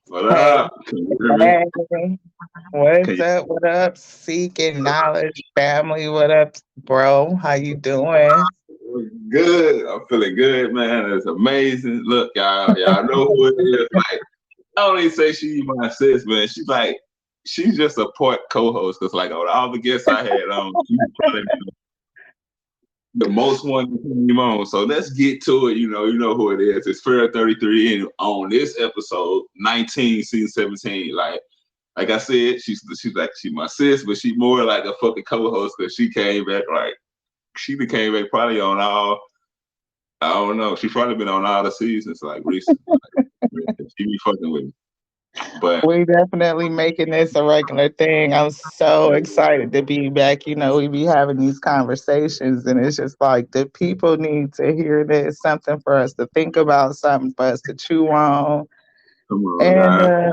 What Hey, up? Can you hear me? hey, Can what's you? up? What up? Seeking knowledge, family. What up, bro? How you doing? Good. I'm feeling good, man. It's amazing. Look, y'all know who it is. Like, I don't even say she my sis, man. She's just a part co-host because, like, on all the guests I had on, she's probably the most one that came on. So let's get to it. You know who it is. It's Fair 33, and on this episode, 19, season 17. Like I said, she's my sis, but she more like a fucking co-host because she came back like she came back probably on all. I don't know. She probably been on all the seasons like recently. She be fucking with me, but We definitely making this a regular thing. I'm so excited to be back. We be having these conversations, and it's just like the people need to hear this, something for us to think about, something for us to chew on. come on, And guys,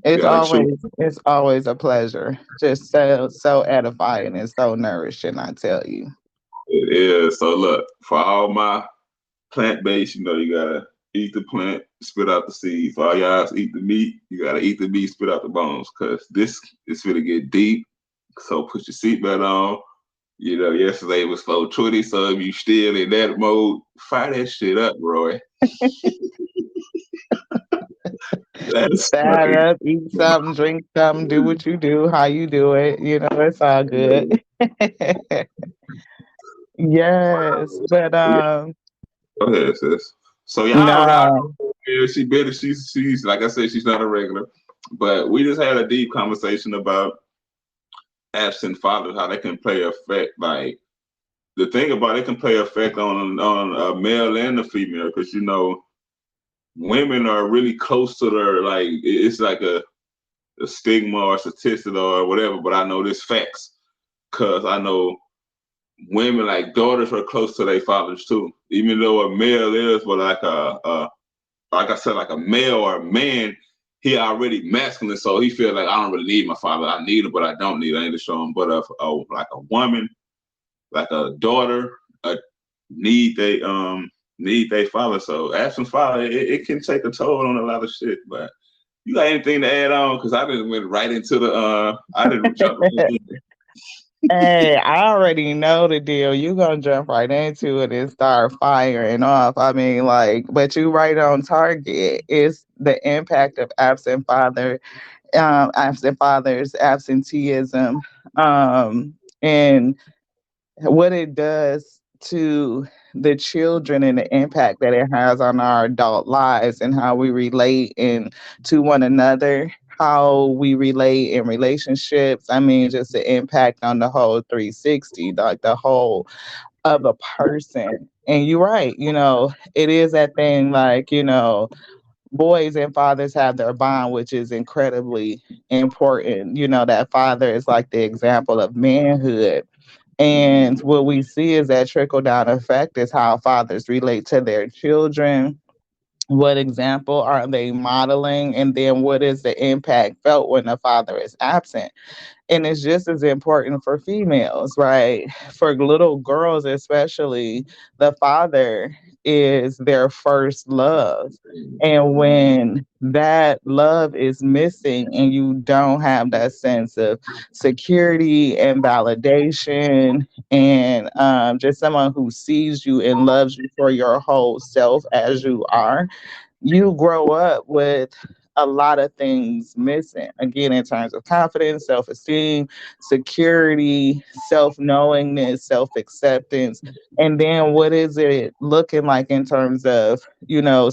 it's gotta chew. always a pleasure. Just so edifying and so nourishing, I tell you. It is. So look, for all my plant based, you gotta eat the plant, spit out the seeds. For all y'all eat the meat, you gotta eat the meat, spit out the bones. Cause this is gonna get deep. So put your seatbelt on. Yesterday was 420, so if you still in that mode, fire that shit up, Roy. That's Stand fucking up, eat something, drink something, do what you do, how you do it. It's all good. Yes, but Go ahead, sis. So y'all no, know she better. She's like I said, she's not a regular, but we just had a deep conversation about absent fathers, how they can play effect. Like the thing about it can play effect on a male and a female, because women are really close to their like it's like a stigma or statistic or whatever. But I know this facts because I know women like daughters are close to their fathers too, even though a male is, but like I said, like a male or a man, he already masculine, so he feels like I don't really need my father. I need him, but I don't need him. I need to show him. But like a woman, like a daughter, need they need their father. So absent father, it can take a toll on a lot of shit. But you got anything to add on? Because I didn't went right into the I didn't jump right in. hey, I already know the deal. You gonna jump right into it and start firing off. I mean, like, but you right on target. It's the impact of absent fathers, absenteeism, and what it does to the children and the impact that it has on our adult lives and how we relate to one another, how we relate in relationships. I mean, just the impact on the whole 360, like the whole of a person. And you're right, it is that thing like, boys and fathers have their bond, which is incredibly important. That father is like the example of manhood, and what we see is that trickle down effect is how fathers relate to their children. What example are they modeling? And then what is the impact felt when the father is absent? And it's just as important for females, right? For little girls, especially, the father is their first love. And when that love is missing and you don't have that sense of security and validation, and just someone who sees you and loves you for your whole self as you are, you grow up with a lot of things missing. Again, in terms of confidence, self esteem, security, self knowingness, self acceptance. And then what is it looking like in terms of,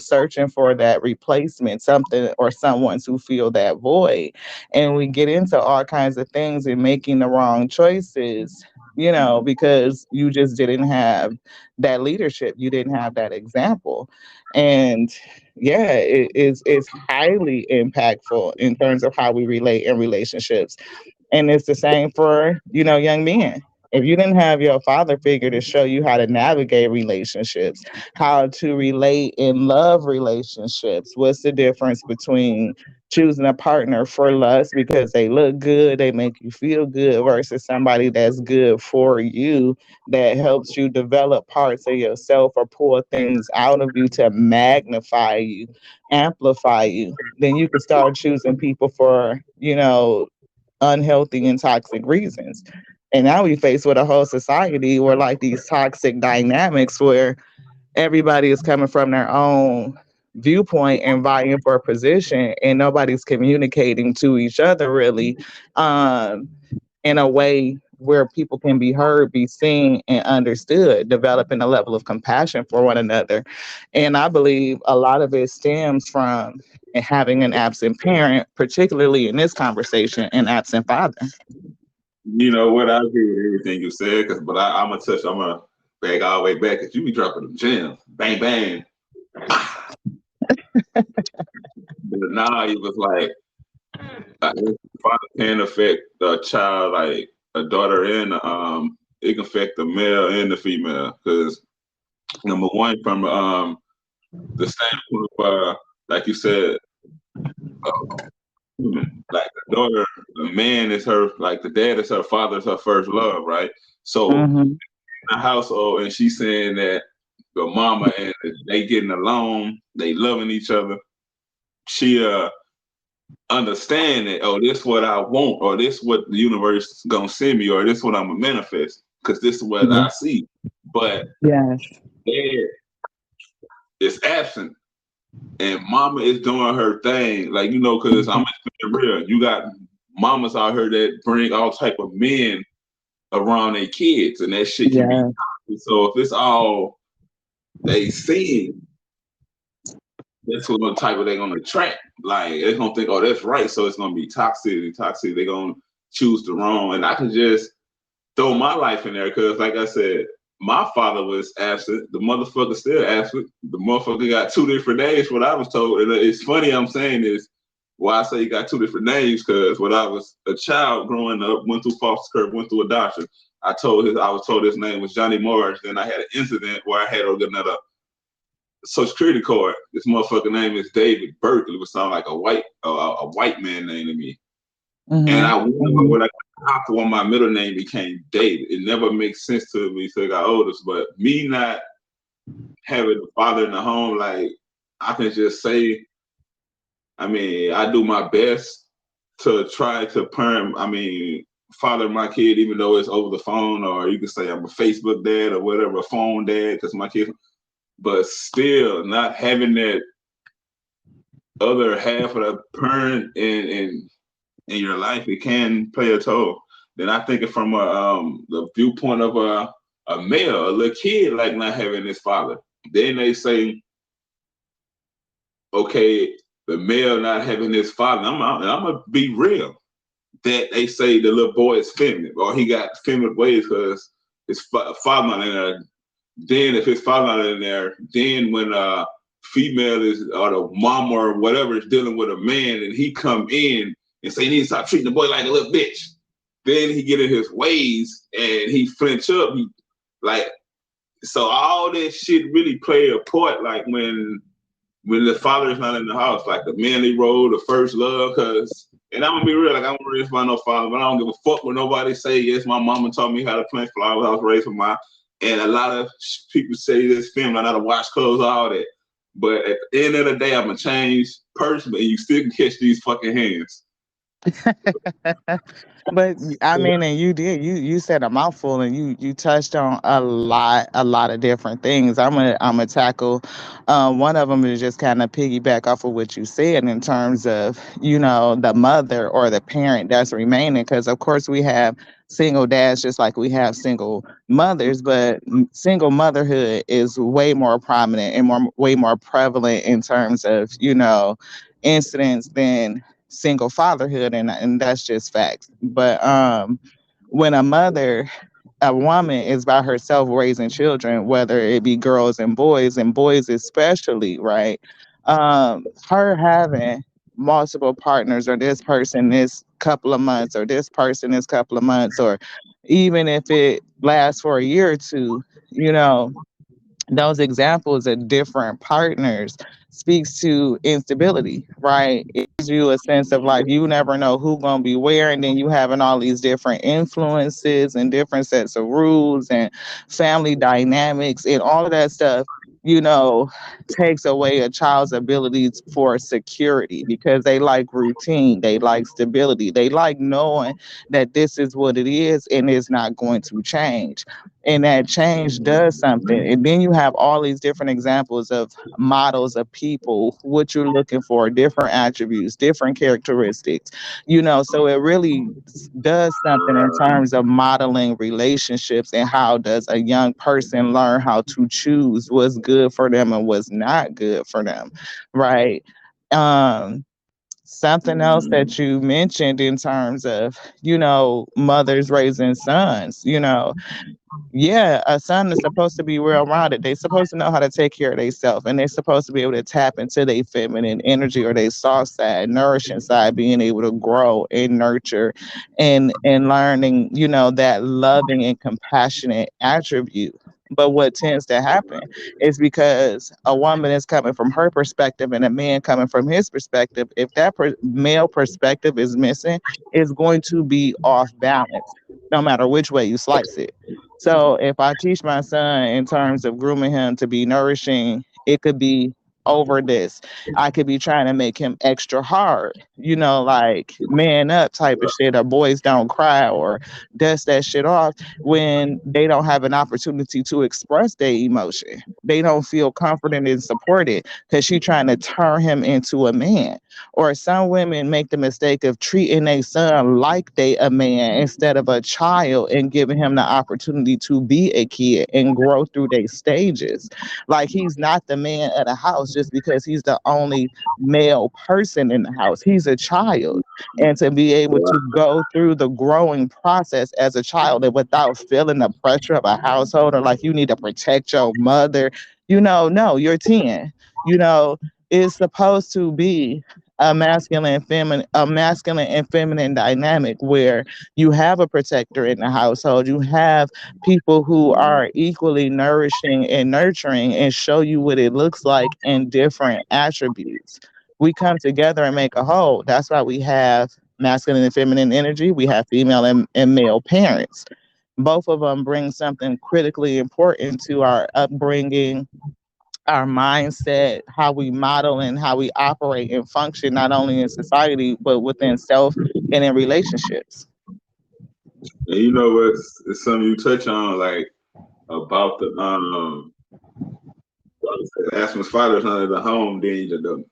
searching for that replacement, something or someone to fill that void? And we get into all kinds of things and making the wrong choices. Because you just didn't have that leadership, you didn't have that example. And yeah, it's highly impactful in terms of how we relate in relationships. And it's the same for, young men. If you didn't have your father figure to show you how to navigate relationships, how to relate in love relationships, what's the difference between choosing a partner for lust because they look good, they make you feel good, versus somebody that's good for you, that helps you develop parts of yourself or pull things out of you to magnify you, amplify you. Then you can start choosing people for, unhealthy and toxic reasons. And now we face with a whole society where like these toxic dynamics where everybody is coming from their own viewpoint and vying for a position, and nobody's communicating to each other really, um, in a way where people can be heard, be seen, and understood, developing a level of compassion for one another. And I believe a lot of it stems from having an absent parent, particularly in this conversation, an absent father. You know what? I agree with everything you said, I'm gonna touch. I'm gonna back all the way back because you be dropping them gems, bang bang. But now it was like father can affect the child, like a daughter and it can affect the male and the female. Because number one, from the standpoint of like you said, like the daughter, the man is her, like the dad is her, father is her first love, right? So Hmm. in a household, and she's saying that the mama and they getting along, they loving each other. She understand that, oh, this what I want, or this what the universe is gonna send me, or this what I'm gonna manifest, because this is what I see. But Yes. dad is absent, and mama is doing her thing, like because I'm just being real. You got mamas out here that bring all type of men around their kids, and that shit can be Yeah. toxic. So if it's all they see, that's what type of they're gonna attract. Like they're gonna think, oh, that's right. So it's gonna be toxic, toxic. They're gonna choose the wrong. And I can just throw my life in there because, like I said, my father was absent. The motherfucker still absent. The motherfucker got two different names. What I was told, and it's funny I'm saying this. Why I say he got two different names? Because when I was a child growing up, went through foster care, went through adoption. I was told his name was Johnny Morris. Then I had an incident where I had to get another Social Security card. This motherfucker name is David Burke. It would sound like a white man name to me. And Hmm. I wonder when I got out when my middle name became David. It never makes sense to me till I got older. But me not having a father in the home, like I can just say, I mean, I do my best to try to parent. I mean, father my kid, even though it's over the phone, or you can say I'm a Facebook dad or whatever, a phone dad, because my kids. But still, not having that other half of the parent in your life, it can play a toll. Then I think it from the viewpoint of a male, a little kid, like not having his father. Then they say, okay, the male not having his father. I'm gonna be real. That they say the little boy is feminine, or he got feminine ways because his father not in there. Then if his father not in there, then when female is or the mom or whatever is dealing with a man and he come in and say he needs to stop treating the boy like a little bitch. Then he get in his ways and he flinch up. He like so all this shit really play a part. Like when the father is not in the house, like the manly role, the first love, cause and I'm gonna be real, like I don't raised by no father, but I don't give a fuck what nobody say. Yes, my mama taught me how to plant flowers. I was raised with my, and a lot of people say this film, I know how to wash clothes, all that. But at the end of the day, I'm a changed person, and you still can catch these fucking hands. But I mean, and you did. You said a mouthful, and you touched on a lot of different things. I'm gonna tackle. One of them is just kind of piggyback off of what you said in terms of the mother or the parent that's remaining, because of course we have single dads just like we have single mothers, but single motherhood is way more prominent and way more prevalent in terms of incidents than single fatherhood, and that's just facts. But when a woman is by herself raising children, whether it be girls and boys especially, right? Her having multiple partners, or this person this couple of months, or this person this couple of months, or even if it lasts for a year or two, you know those examples of different partners speaks to instability, right? It gives you a sense of like you never know who gonna be where, and then you having all these different influences and different sets of rules and family dynamics and all of that stuff, you know, takes away a child's abilities for security because they like routine, they like stability, they like knowing that this is what it is and it's not going to change, and that change does something. And then you have all these different examples of models of people, what you're looking for, different attributes, different characteristics, so it really does something in terms of modeling relationships and how does a young person learn how to choose what's good for them and what's not good for them, right? Um, Something else that you mentioned in terms of, mothers raising sons, yeah, a son is supposed to be well rounded. They're supposed to know how to take care of themselves, and they're supposed to be able to tap into their feminine energy or their soft side, nourishing side, being able to grow and nurture and learning, that loving and compassionate attribute. But what tends to happen is because a woman is coming from her perspective and a man coming from his perspective, if that male perspective is missing, it's going to be off balance, no matter which way you slice it. So if I teach my son in terms of grooming him to be nourishing, it could be over this. I could be trying to make him extra hard, like man up type of shit, or boys don't cry, or dust that shit off when they don't have an opportunity to express their emotion. They don't feel confident and supported because she's trying to turn him into a man. Or some women make the mistake of treating their son like they a man instead of a child and giving him the opportunity to be a kid and grow through their stages. Like he's not the man of the house just because he's the only male person in the house. He's a child. And to be able to go through the growing process as a child and without feeling the pressure of a household or like you need to protect your mother, no, you're 10. You know, it's supposed to be a masculine and feminine dynamic where you have a protector in the household, you have people who are equally nourishing and nurturing and show you what it looks like in different attributes. We come together and make a whole. That's why we have masculine and feminine energy, we have female and male parents. Both of them bring something critically important to our upbringing, our mindset, how we model and how we operate and function, not only in society, but within self and in relationships. And you know what's it's something you touch on, like about the Aspen's father's under the home, then the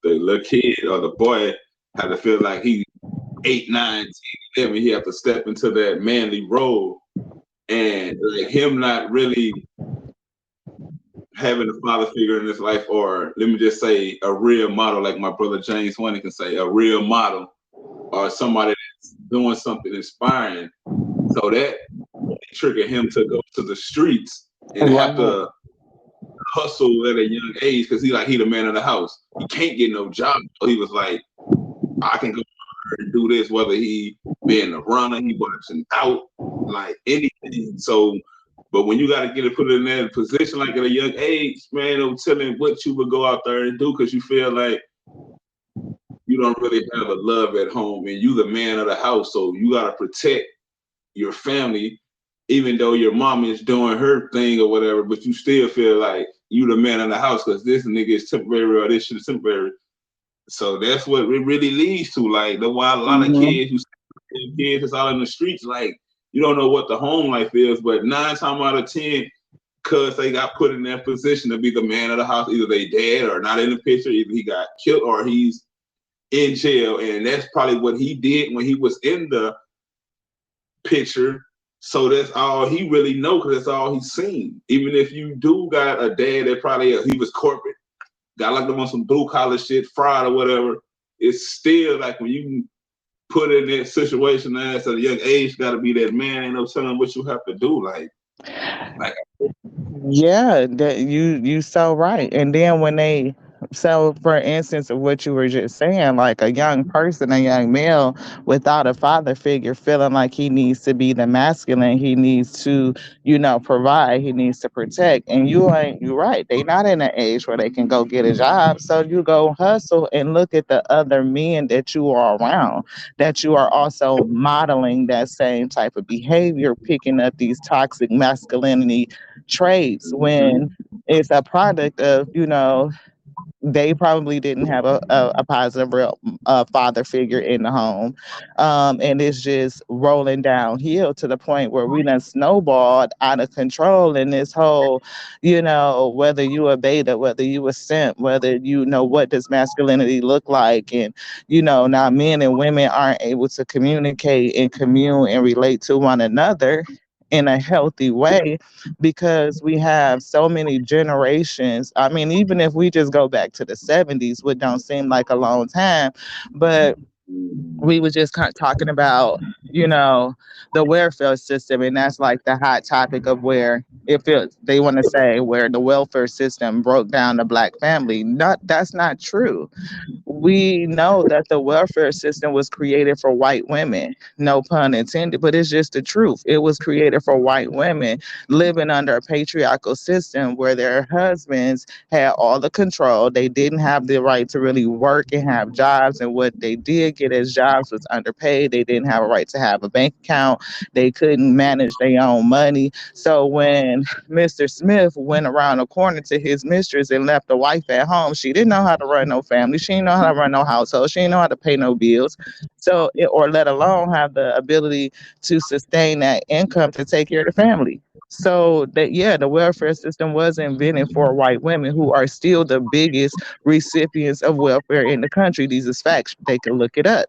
little kid or the boy had to feel like he 8, 9, 10, 11, he have to step into that manly role, and like him not really having a father figure in his life, or let me just say a real model, like my brother James Winnie can say, a real model or somebody that's doing something inspiring. So that triggered him to go to the streets and have Right. to hustle at a young age because he the man of the house. He can't get no job. So he was like, I can go and do this, whether he being a runner, he watching out, like anything. So, but when you got to get it put in that position, like at a young age, man, no telling what you would go out there and do because you feel like you don't really have a love at home and you the man of the house. So you got to protect your family, even though your mom is doing her thing or whatever, but you still feel like you the man of the house because this nigga is temporary or this shit is temporary. So that's what it really leads to. Like that's why a lot of Hmm. kids that's out in the streets, like you don't know what the home life is, but 9 times out of 10, cause they got put in that position to be the man of the house, either they dead or not in the picture, either he got killed or he's in jail, and that's probably what he did when he was in the picture. So that's all he really know because that's all he's seen. Even if you do got a dad that probably he was corporate, got like them on some blue collar shit, fried or whatever, it's still like when you put in that situation as at a young age, got to be that man. Ain't no telling what you have to do. Like Yeah, that you so right. And then when they So, for instance, of what you were just saying, like a young person, a young male without a father figure, feeling like he needs to be the masculine, he needs to, provide, he needs to protect. And you right. They not in an age where they can go get a job. So you go hustle and look at the other men that you are around, that you are also modeling that same type of behavior, picking up these toxic masculinity traits when it's a product of, they probably didn't have a positive real father figure in the home, and it's just rolling downhill to the point where we done snowballed out of control in this whole, whether you a beta, whether you a simp, whether what does masculinity look like, and now men and women aren't able to communicate and commune and relate to one another in a healthy way because we have so many generations. I mean, even if we just go back to the 70s, which don't seem like a long time, but we was just kind of talking about, you know, the welfare system, and that's like the hot topic of where if it, they want to say where the welfare system broke down the black family. Not that's not true. We know that the welfare system was created for white women, no pun intended, but it's just the truth. It was created for white women living under a patriarchal system where their husbands had all the control. They didn't have the right to really work and have jobs, and what they did get as jobs was underpaid. They didn't have a right to have a bank account. They couldn't manage their own money. So when Mr. Smith went around the corner to his mistress and left the wife at home, she didn't know how to run no family. She didn't know how to run no household. She didn't know how to pay no bills. So, or let alone have the ability to sustain that income to take care of the family. So that yeah, the welfare system was invented for white women who are still the biggest recipients of welfare in the country. These is facts. They can look it up.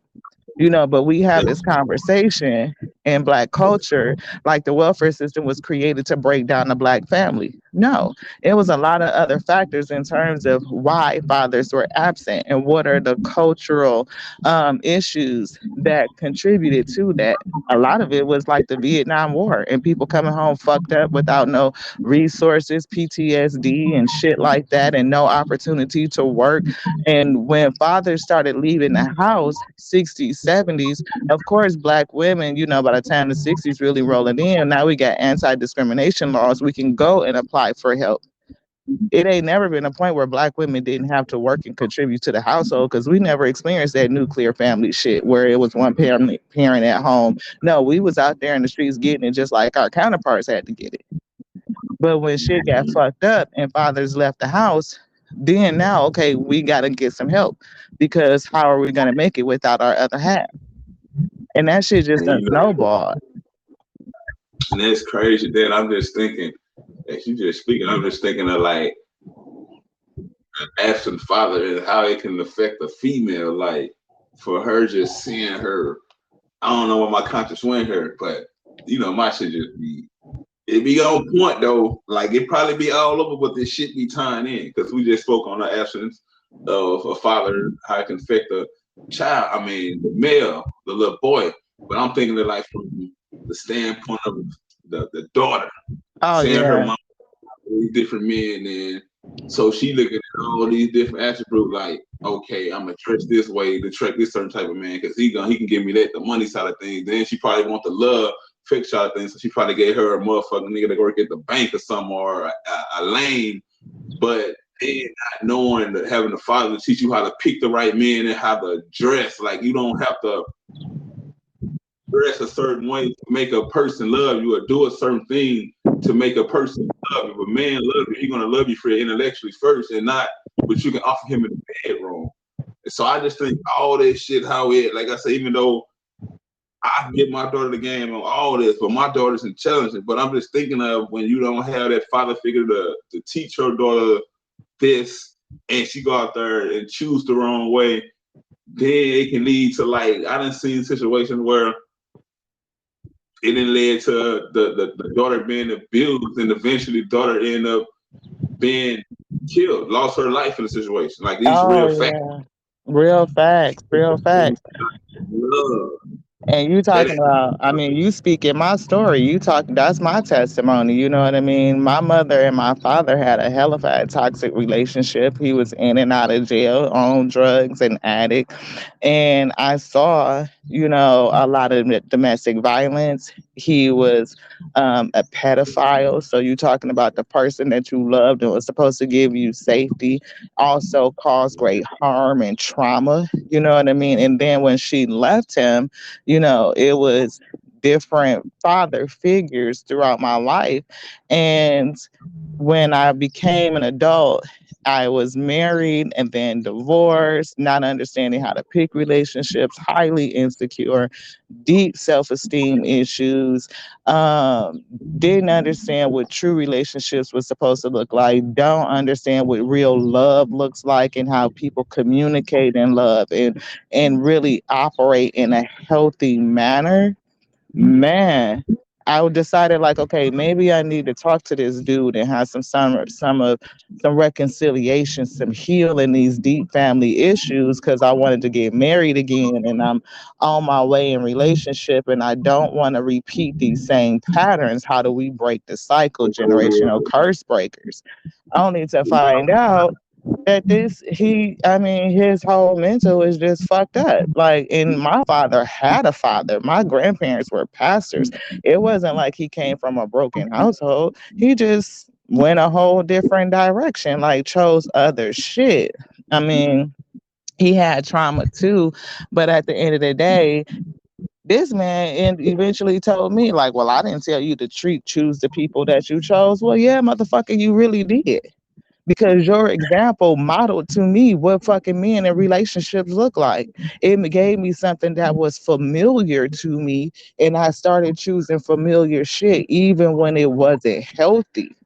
But we have this conversation in black culture like the welfare system was created to break down the black family. No, it was a lot of other factors in terms of why fathers were absent and what are the cultural issues that contributed to that. A lot of it was like the Vietnam War and people coming home fucked up without no resources, PTSD and shit like that, and no opportunity to work. And when fathers started leaving the house, 60s, 70s, of course, black women, by the time the 60s really rolling in, now we got anti discrimination laws. We can go and apply for help. It ain't never been a point where black women didn't have to work and contribute to the household because we never experienced that nuclear family shit where it was one parent at home. No, we was out there in the streets getting it just like our counterparts had to get it. But when shit got fucked up and fathers left the house, then now, okay, we got to get some help because how are we going to make it without our other half? And that shit just And done snowballed. and that's crazy. Then I'm just thinking, as you just speaking, I'm just thinking of like an absent father and how it can affect a female. Like for her just seeing her, I don't know what my conscience went her, but my shit just be it be on point though. Like it probably be all over, but this shit be tying in because we just spoke on the absence of a father, how it can affect the child. I mean, the male, the little boy. But I'm thinking of like from the standpoint of the daughter, Oh, seeing her yeah. mom with these different men, and so she looking at all these different attributes. Like, okay, I'm gonna dress this way to attract this certain type of man because he can give me that the money side of things. Then she probably want the love fixed side of things, so she probably gave her a motherfucking nigga to work at the bank or something or a lane. But then not knowing that having a father to teach you how to pick the right man and how to dress, like you don't have to dress a certain way to make a person love you or do a certain thing to make a person love you. If a man loves you, he's gonna love you for it intellectually first and not what you can offer him in the bedroom. And so I just think all this shit, how it, like I said, even though I give my daughter the game on all this, but my daughter's intelligent. But I'm just thinking of when you don't have that father figure to teach your daughter this, and she go out there and choose the wrong way, then it can lead to like I done seen situations where it then led to the daughter being abused, and eventually the daughter ended up being killed, lost her life in the situation. Like these Oh, real facts. yeah. Real facts. Real facts. Love. And you That talking about, I mean, you speaking my story. You talk, that's my testimony. You know what I mean? My mother and my father had a hell of a toxic relationship. He was in and out of jail on drugs and addict. And I saw, you know, a lot of domestic violence. He was a pedophile. So you talking about the person that you loved and was supposed to give you safety, also caused great harm and trauma. You know what I mean? And then when she left him, you know, it was different father figures throughout my life. And when I became an adult, I was married and then divorced, not understanding how to pick relationships, highly insecure, deep self-esteem issues, um, didn't understand what true relationships was supposed to look like, don't understand what real love looks like and how people communicate in love and really operate in a healthy manner. Man, I decided like, okay, maybe I need to talk to this dude and have some reconciliation, some healing these deep family issues because I wanted to get married again and I'm on my way in relationship and I don't want to repeat these same patterns. How do we break the cycle, generational curse breakers? Only to find out that I mean, his whole mental is just fucked up. Like, and my father had a father. My grandparents were pastors. It wasn't like he came from a broken household. He just went a whole different direction, like chose other shit. I mean, he had trauma too, but at the end of the day, this man eventually told me, like, well, I didn't tell you to choose the people that you chose. Well, yeah, motherfucker, you really did because your example modeled to me what fucking men and relationships look like. It gave me something that was familiar to me, and I started choosing familiar shit even when it wasn't healthy.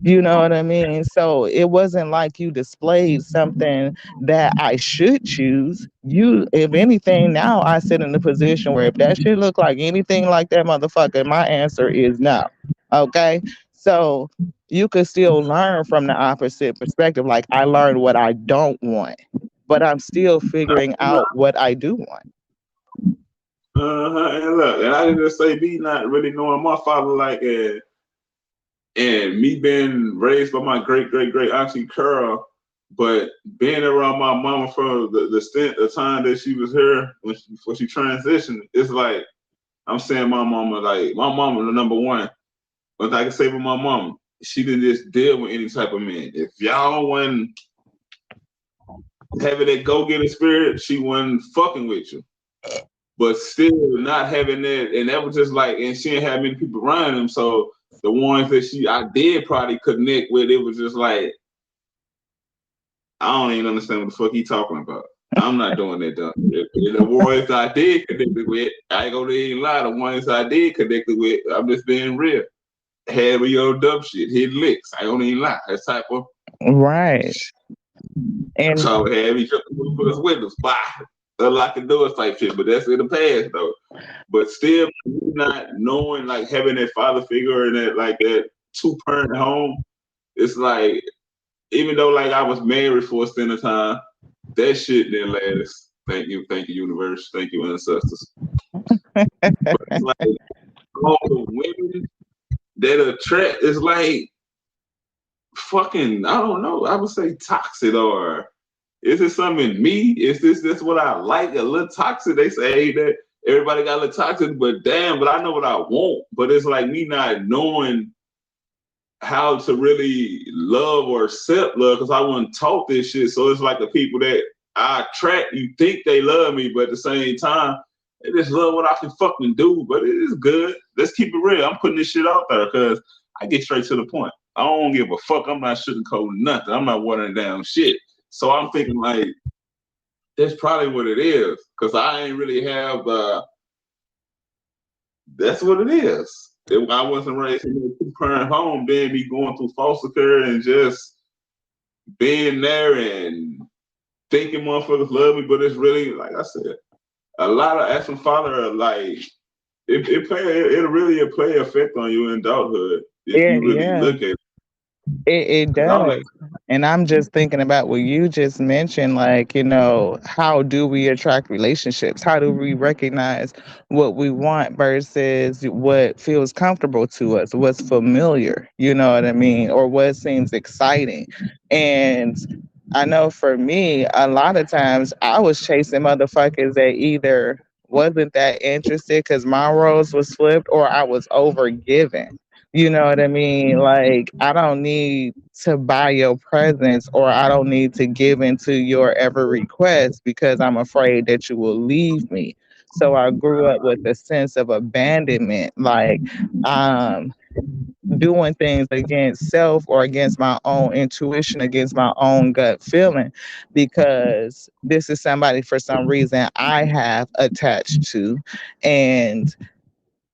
You know what I mean? So it wasn't like you displayed something that I should choose. You, if anything, now I sit in a position where if that shit look like anything like that motherfucker, my answer is no. Okay? So you could still learn from the opposite perspective. Like I learned what I don't want, but I'm still figuring out what I do want. And look, and I didn't just say me not really knowing my father like and me being raised by my great auntie Carol, but being around my mama for the stint of time that she was here before she transitioned, it's like I'm saying my mama, like my mama, the number one. But I can say with my mama, she didn't just deal with any type of man. If y'all wasn't having that go getter spirit, she wasn't fucking with you. But still not having that, and that was just like, and she didn't have many people around him, so the ones that I did probably connect with, it was just like, I don't even understand what the fuck he talking about. I'm not doing that dumb shit. The ones I did connect with, I ain't gonna even lie, the ones I did connect with, I'm just being real. Had me on dumb shit, hit licks. I don't even lie. That type of Right. And so had me shut the windows, bye, unlock the doors type shit. But that's in the past though. But still not knowing, like having that father figure and that like that two-parent home, it's like even though like I was married for a stint of time, that shit didn't last. Thank you, universe, thank you, ancestors. But it's like all the women that attract is like fucking, I don't know, I would say toxic, or is it something in me? Is this what I like? A little toxic. They say hey, that everybody got a little toxic, but damn, but I know what I want. But it's like me not knowing how to really love or accept love because I wasn't taught this shit. So it's like the people that I attract, you think they love me, but at the same time, they just love what I can fucking do. But it is good. Let's keep it real. I'm putting this shit out there because I get straight to the point. I don't give a fuck. I'm not sugarcoating nothing. I'm not watering down shit. So I'm thinking like that's probably what it is. Cause I ain't really have that's what it is. If I wasn't raised in a two-parent home, then be going through foster care and just being there and thinking motherfuckers love me, but it's really like I said, a lot of absent father are like it really play effect on you in adulthood if yeah, you really yeah. look at it. It Cause I'm like, does. And I'm just thinking about what you just mentioned, like, how do we attract relationships? How do we recognize what we want versus what feels comfortable to us, what's familiar, you know what I mean? Or what seems exciting. And I know for me, a lot of times I was chasing motherfuckers that either wasn't that interested because my roles was flipped or I was overgiven. You know what I mean? Like, I don't need to buy your presence or I don't need to give into your every request because I'm afraid that you will leave me. So I grew up with a sense of abandonment, like um, doing things against self or against my own intuition, against my own gut feeling, because this is somebody for some reason I have attached to. And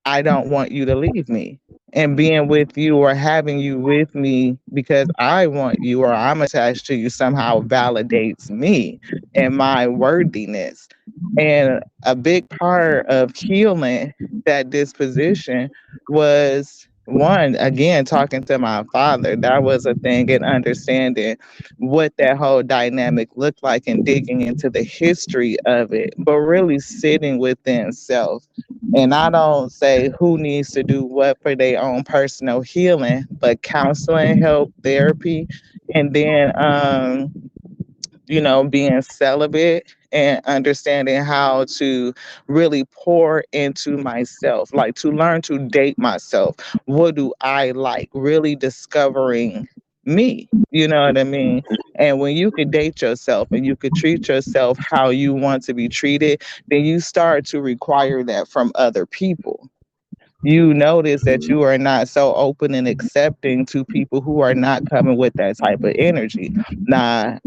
I don't want you to leave me. And being with you or having you with me because I want you or I'm attached to you somehow validates me and my worthiness. And a big part of healing that disposition was one, again, talking to my father. That was a thing, and understanding what that whole dynamic looked like and digging into the history of it, but really sitting within self. And I don't say who needs to do what for their own personal healing, but counseling, help, therapy, and then being celibate and understanding how to really pour into myself, like to learn to date myself. What do I like? Really discovering me. You know what I mean? And when you could date yourself and you could treat yourself how you want to be treated, then you start to require that from other people. You notice that you are not so open and accepting to people who are not coming with that type of energy. Now,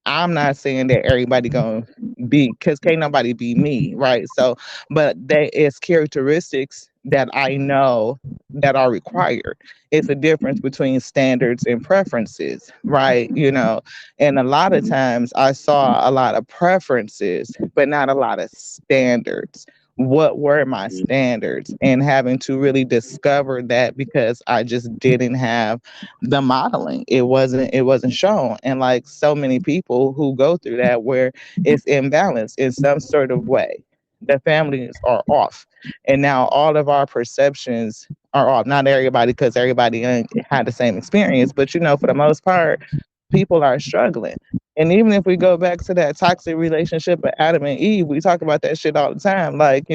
I'm not saying that everybody gonna be, because can't nobody be me, right? So, but there is characteristics that I know that are required. It's a difference between standards and preferences, right? And a lot of times I saw a lot of preferences, but not a lot of standards. What were my standards? And having to really discover that because I just didn't have the modeling. It wasn't shown. And like so many people who go through that where it's imbalanced in some sort of way. The families are off. And now all of our perceptions are off. Not everybody, because everybody ain't had the same experience, but for the most part, people are struggling. And even if we go back to that toxic relationship of Adam and Eve, we talk about that shit all the time. Like,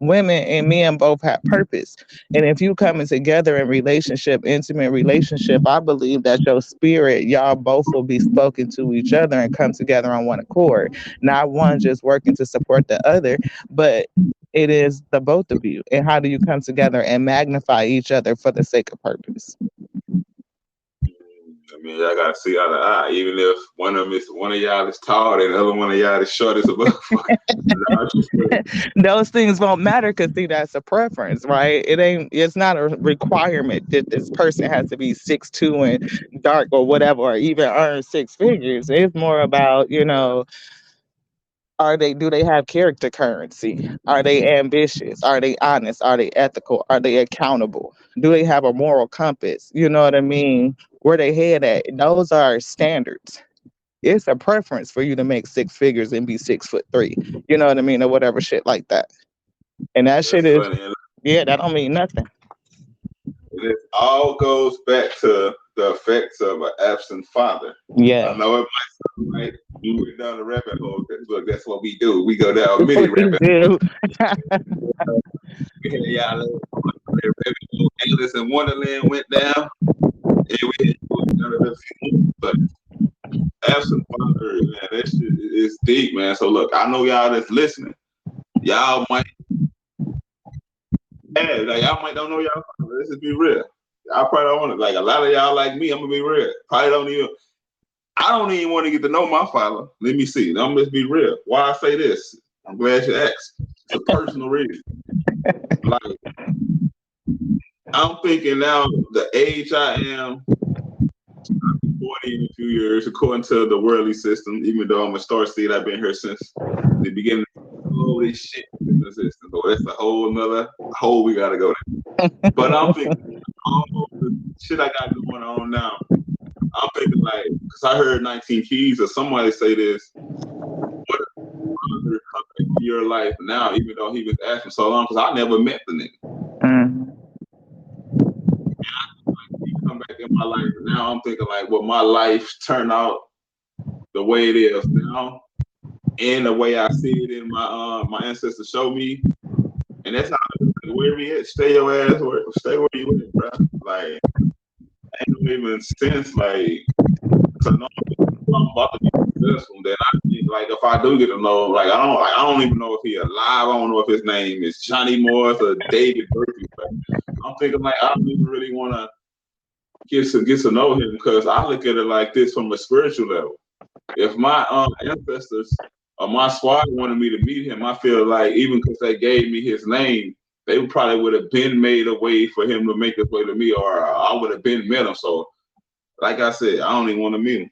women and men both have purpose. And if you coming together in relationship, intimate relationship, I believe that your spirit, y'all both will be spoken to each other and come together on one accord. Not one just working to support the other, but it is the both of you. And how do you come together and magnify each other for the sake of purpose? I mean, y'all gotta see eye to eye. Even if one of y'all is tall and the other one of y'all is short as a motherfucker. Those things won't matter because see, that's a preference, right? It's not a requirement that this person has to be 6'2" and dark or whatever, or even earn six figures. It's more about, do they have character currency? Are they ambitious? Are they honest? Are they ethical? Are they accountable? Do they have a moral compass? You know what I mean? Where they head at? Those are standards. It's a preference for you to make six figures and be 6'3". You know what I mean? Or whatever shit like that. And that shit That's is, funny. And yeah, that don't mean nothing. it all goes back to the effects of an absent father. I Yeah. know it might sound like you went down the rabbit hole. Look, that's what we do. We go down many We rabbit do. holes. Yeah, rabbit hole. Alice in Wonderland went down. And we hit another few, but absent father, man, that shit is deep, man. So look, I know y'all that's listening. Y'all might like y'all might don't know y'all father. Let's just be real. Y'all probably don't want to, like a lot of y'all like me, I'm gonna be real. Probably don't even I don't even want to get to know my father. Let me see. I'm just be real. Why I say this? I'm glad you asked. It's a personal reason. Like I'm thinking now the age I am, 40 in a few years, according to the worldly system, even though I'm a star seed, I've been here since the beginning of all this shit in the system. So that's a whole nother hole we gotta go down. But I'm thinking all the shit I got going on now, I'm thinking like, because I heard 19 Keys or somebody say this, what if brother come into your life now, even though he was asking so long, because I never met the nigga. Mm. He come back in my life, and now I'm thinking like, will my life turn out the way it is now, and the way I see it in my ancestors show me, and that's not where we at. Stay your ass, stay where you at, bro. Like, ain't no even sense, like, cause I know I'm about to be successful. Then I think, like, if I do get to know, like, I don't even know if he alive. I don't know if his name is Johnny Morris or David Berkeley. But I'm thinking like, I don't even really want to get to know him, because I look at it like this from a spiritual level. If my ancestors or my squad wanted me to meet him, I feel like even because they gave me his name, they probably would have been made a way for him to make his way to me, or I would have been met him. So, like I said, I don't even want to meet him.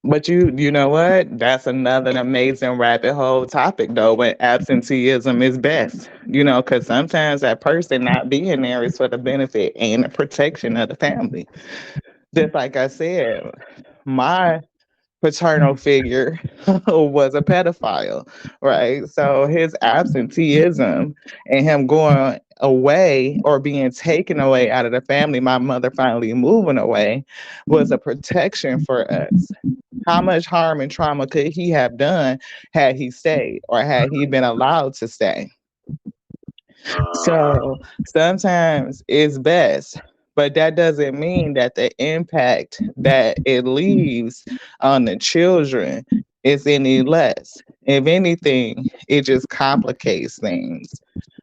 But you know what? That's another amazing rabbit hole topic, though, when absenteeism is best. Because sometimes that person not being there is for the benefit and the protection of the family. Just like I said, my paternal figure was a pedophile, right? So his absenteeism and him going away or being taken away out of the family, my mother finally moving away, was a protection for us. How much harm and trauma could he have done had he stayed or had he been allowed to stay? Uh, So sometimes it's best, but that doesn't mean that the impact that it leaves on the children is any less. If anything, it just complicates things.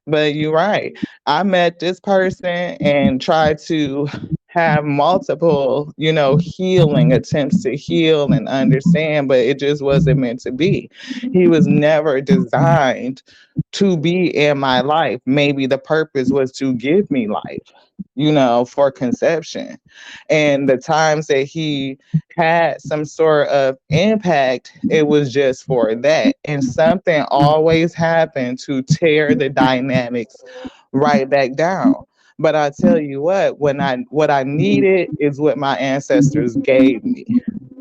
But you're right. I met this person and tried to have multiple, healing attempts to heal and understand, but it just wasn't meant to be. He was never designed to be in my life. Maybe the purpose was to give me life, for conception. And the times that he had some sort of impact, it was just for that. And something always happened to tear the dynamics right back down. But I tell you what I needed is what my ancestors gave me.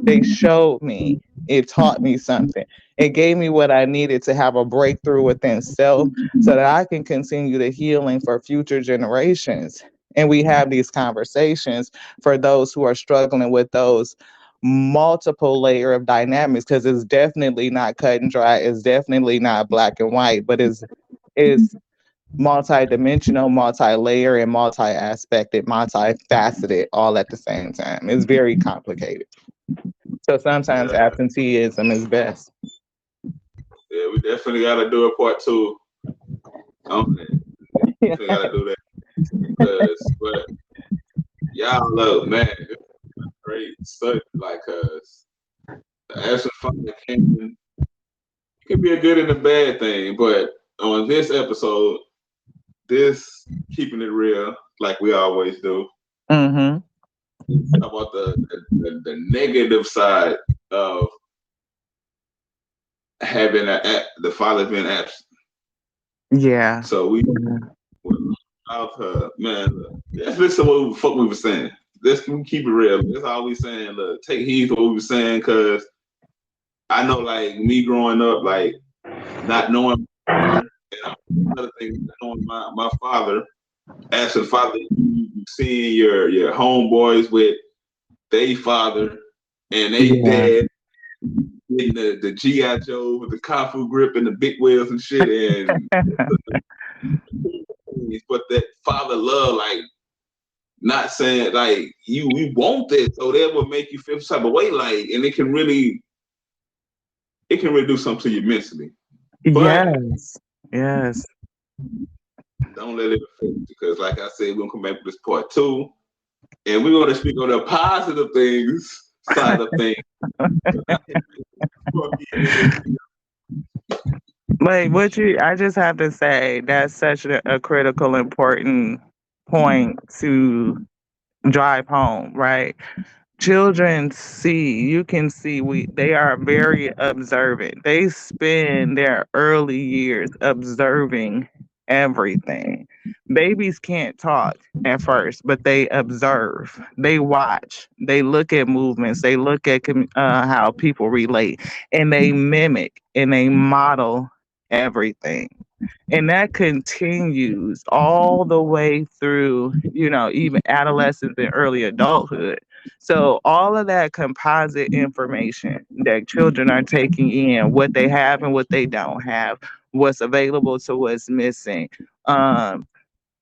They showed me. It taught me something. It gave me what I needed to have a breakthrough within self so that I can continue the healing for future generations. And we have these conversations for those who are struggling with those multiple layer of dynamics, because it's definitely not cut and dry. It's definitely not black and white, but it's multi-dimensional, multi-layer, and multi-aspected, multifaceted all at the same time. It's very complicated. So sometimes yeah, absenteeism is best. yeah, we definitely got to do a part two on that. Definitely got to do that, because, but y'all look, man, great study. Like, the absent father can be a good and a bad thing, but on this episode, this keeping it real, like we always do. Mm-hmm. Talk about the negative side of having the father being absent. Yeah. So we out man. Look, let's listen to what the fuck we were saying. Let's keep it real. That's all we saying. Look, take heed to what we were saying, because I know, like me growing up, like not knowing my father, and another thing, not knowing my father, asking father, you seeing your homeboys with they father and they Yeah. dad in the GI Joe with the kung fu grip and the big wheels and shit, and but that father love, like not saying like you want this, so that will make you feel some type of way, like, and it can really do something to you mentally. But Yes. Yes. don't let it affect you, because like I said, we're gonna come back to this part two, and we're gonna speak on the positive things side of things. Like I just have to say that's such a critical, important point to drive home, right? Children see, you can see they are very observant. They spend their early years observing everything. Babies can't talk at first, but they observe, they watch, they look at movements, they look at how people relate, and they mimic and they model everything. And that continues all the way through, even adolescence and early adulthood. So all of that composite information that children are taking in, what they have and what they don't have, what's available to what's missing, um,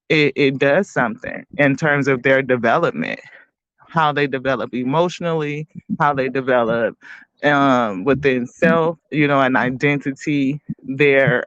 it does something in terms of their development, how they develop emotionally, how they develop within self, an identity, their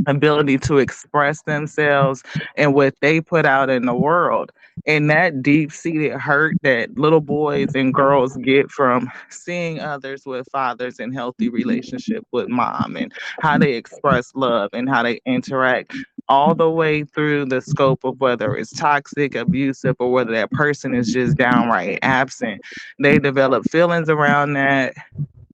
ability to express themselves and what they put out in the world. And that deep seated hurt that little boys and girls get from seeing others with fathers in healthy relationship with mom, and how they express love and how they interact all the way through the scope of whether it's toxic, abusive, or whether that person is just downright absent. They develop feelings around that,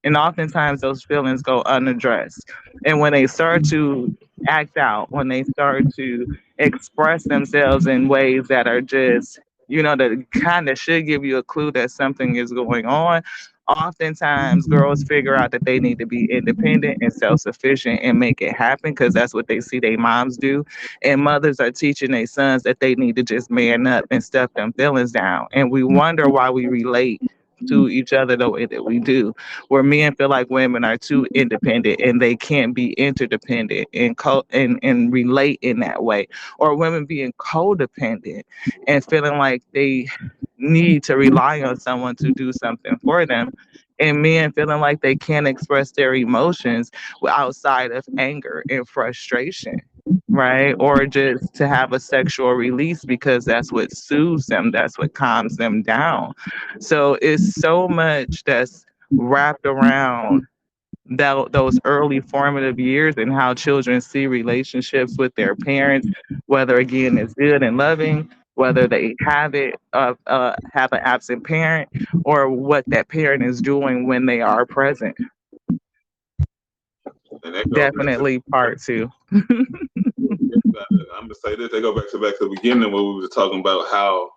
and oftentimes those feelings go unaddressed. And when they start to act out, when they start to express themselves in ways that are just, that kind of should give you a clue that something is going on, oftentimes girls figure out that they need to be independent and self-sufficient and make it happen because that's what they see their moms do. And mothers are teaching their sons that they need to just man up and stuff them feelings down. And we wonder why we relate to each other the way that we do, where men feel like women are too independent and they can't be interdependent and and relate in that way, or women being codependent and feeling like they need to rely on someone to do something for them, and men feeling like they can't express their emotions outside of anger and frustration, right? Or just to have a sexual release because that's what soothes them, that's what calms them down. So it's so much that's wrapped around those early formative years and how children see relationships with their parents, whether again it's good and loving, whether they have an absent parent, or what that parent is doing when they are present. And that goes back to Definitely part two. I'm gonna say this. They go back to the beginning where we were talking about how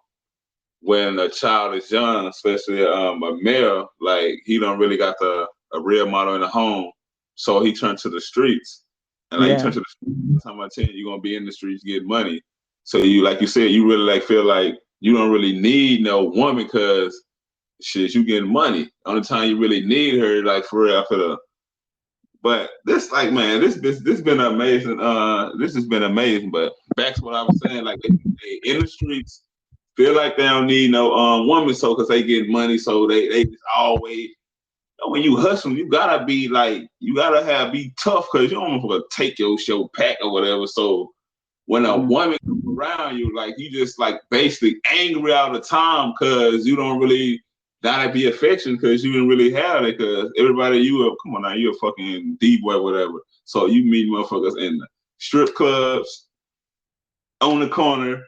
when a child is young, especially a male, like he don't really got a real model in the home, so he turned to the streets. And like you Yeah, turn to the streets, time I tell you, you're gonna be in the streets getting money. So you, like you said, you really like feel like you don't really need no woman because shit, you getting money. Only time you really need her, like for real, for the. But this, like, man, this been amazing. This has been amazing. But back to what I was saying, like they in the streets feel like they don't need no woman, so because they get money, so they just always. When you hustling, you gotta be like, you gotta be tough because you don't want to take your show pack or whatever. So when a mm, woman comes around you, like you just like basically angry all the time because you don't really gotta be affectionate because you didn't really have it because everybody you are, come on now, you're a fucking D boy, whatever. So you meet motherfuckers in the strip clubs, on the corner,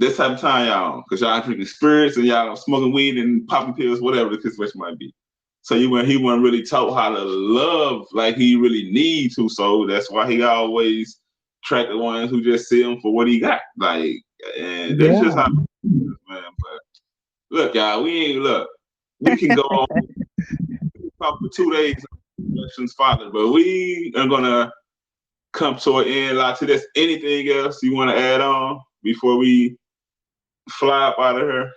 this type of time, y'all, because y'all drinking spirits and y'all smoking weed and popping pills, whatever the situation might be. So he wasn't really taught how to love like he really needs to. So that's why he always track the ones who just see him for what he got. Like, and that's just yeah. how it is, man. But look, y'all, we ain't look. We can go on talk for 2 days elections father, but we are gonna come to an end. Like, to this, anything else you want to add on before we fly up out of here?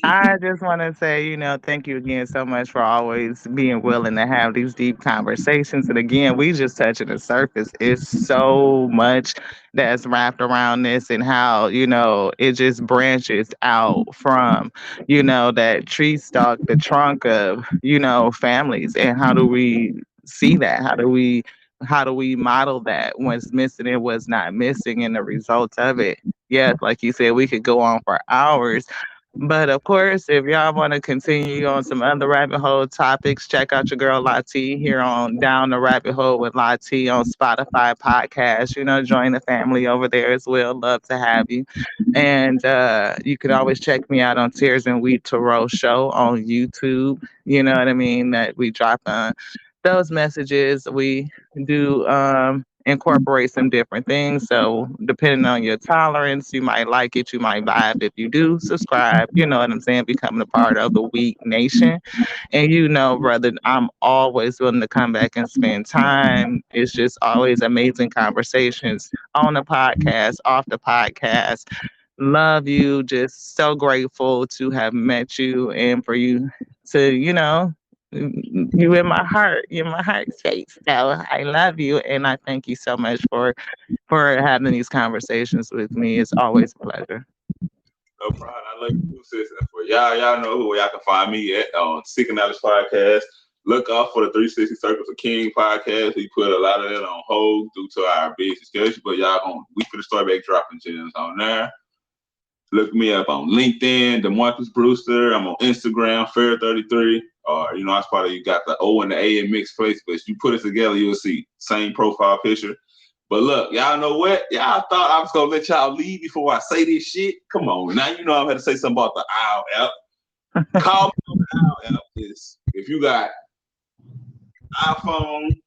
I just want to say, thank you again so much for always being willing to have these deep conversations. And again, we just touching the surface. It's so much that's wrapped around this, and how, it just branches out from, that tree stalk, the trunk of, families. And how do we see that? How do we model that, what's missing and what's not missing, and the results of it? Yes, like you said, we could go on for hours, but of course, if y'all want to continue on some other rabbit hole topics, check out your girl Lati here on Down the Rabbit Hole with Lati on Spotify podcast. Join the family over there as well. Love to have you. And you can always check me out on Tears and Wheat Tarot Show on YouTube. You know what I mean? That we drop those messages. We do incorporate some different things. So depending on your tolerance, you might like it, you might vibe. If you do, subscribe. You know what I'm saying? Becoming a part of the Week Nation. And you know, brother, I'm always willing to come back and spend time. It's just always amazing conversations on the podcast, off the podcast. Love you. Just so grateful to have met you and for you to, you in my heart. You're in my heart space. So I love you and I thank you so much for having these conversations with me. It's always a pleasure. No problem. I love you too, sis. And for y'all know who y'all can find me at on Seeking Knowledge Podcast. Look out for the 360 Circles of King podcast. We put a lot of that on hold due to our busy schedule, but we finna start back dropping gems on there. Look me up on LinkedIn, DeMarcus Brewster. I'm on Instagram, Fair33. Or, I probably you got the O and the A in mixed place, but if you put it together, you'll see same profile picture. But look, y'all know what? Y'all thought I was going to let y'all leave before I say this shit? Come on. Now you know I'm going to say something about the OWL app. Call me on the OWL app. If you got iPhone,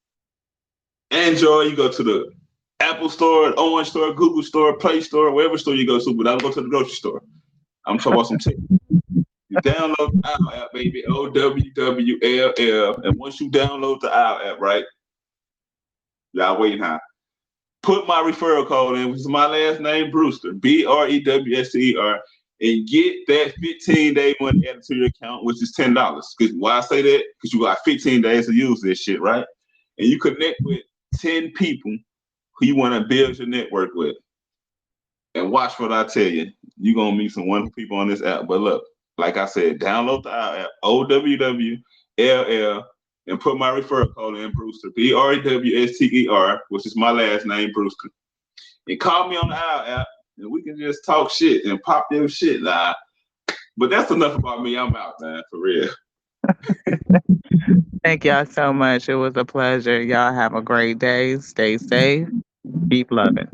Android, you go to the Apple Store, Orange Store, Google Store, Play Store, wherever store you go to, but don't go to the grocery store. I'm talking about some tech. You download the OWL app, baby, OWWLL. And once you download the OWL app, right? Y'all waiting, huh? Put my referral code in, which is my last name, Brewster, BREWSTER, and get that 15-day money added to your account, which is $10. Because why I say that? Because you got 15 days to use this shit, right? And you connect with 10 people who you want to build your network with. And watch what I tell you. You're going to meet some wonderful people on this app. But look, like I said, download the app, OWWLL, and put my referral code in, Brewster, BREWSTER, which is my last name, Brewster. And call me on the OWL app, and we can just talk shit and pop them shit live. But that's enough about me. I'm out, man, for real. Thank y'all so much. It was a pleasure. Y'all have a great day. Stay safe. Keep loving.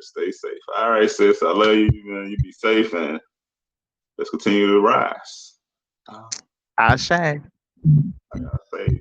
Stay safe. All right, sis. I love you, man. You be safe, and let's continue to rise. Ashe. I gotta say.